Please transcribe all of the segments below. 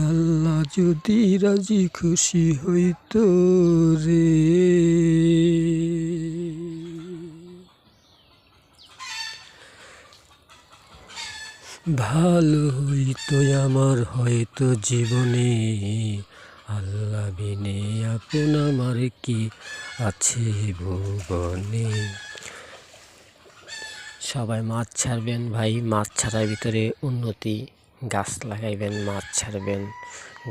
আল্লাহ যদি রাজি খুশি হইতো রে, ভালো হইতো আমার হয়তো জীবনে। আল্লাহ বিনে আপন আমার কি আছে ভুবনে। সবাই মাছ ছাড়বেন ভাই, মাছ ছাড়ার ভিতরে উন্নতি। গাছ লাগাইবেন, মাছ ছাড়বেন।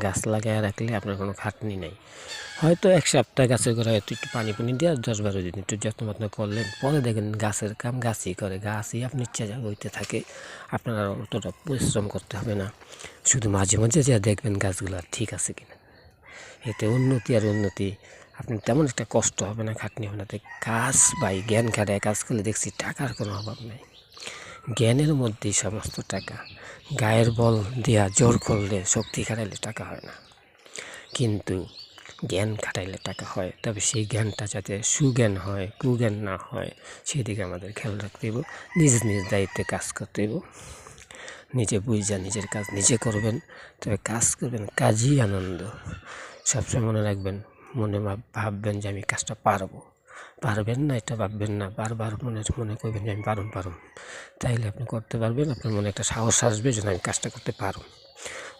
গাছ লাগায় রাখলে আপনার কোনো খাটনি নেই। হয়তো এক সপ্তাহ গাছের গোড়ায় একটু পানি দিয়ে 10-12 দিন একটু যত্ন করলেন, পরে দেখেন গাছের কাম গাছই করে, গাছই আপনি ইচ্ছা হইতে থাকে। আপনার আর অতটা পরিশ্রম করতে হবে না, শুধু মাঝে মাঝে যা দেখবেন গাছগুলো ঠিক আছে কিনা। এতে উন্নতি আর উন্নতি, আপনি তেমন একটা কষ্ট হবে না, খাটনি হবে না। তাই কাজ ভাই জ্ঞান খাটায় কাজ করলে দেখছি টাকার কোনো অভাব নেই। জ্ঞানের মধ্যেই সমস্ত টাকা। গায়ের বল দিয়া জোর করলে, শক্তি খাটাইলে টাকা হয় না, কিন্তু জ্ঞান খাটাইলে টাকা হয়। তবে সেই জ্ঞানটা যাতে সুজ্ঞান হয়, কুজ্ঞান না হয়, সেদিকে আমাদের খেয়াল রাখতে হইব। নিজ নিজ দায়িত্বে কাজ করতে হইব। নিজে বুঝা নিজের কাজ নিজে করবেন, তবে কাজ করবেন, কাজই আনন্দ। সবসময় মনে রাখবেন, মনে ভাববেন যে আমি কাজটা পারবো। পারবেন না এটা ভাববেন না, বারবার মনে করবেন যে আমি পারুম। তাইলে আপনি করতে পারবেন, আপনার মনে একটা সাহস আসবে যে আমি কাজটা করতে পারব।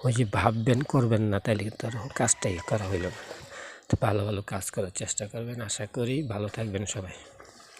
ওই যে ভাববেন করবেন না, তাইলে কিন্তু আর কাজটাই করা হইল না। তো ভালো ভালো কাজ করার চেষ্টা করবেন। আশা করি ভালো থাকবেন সবাই।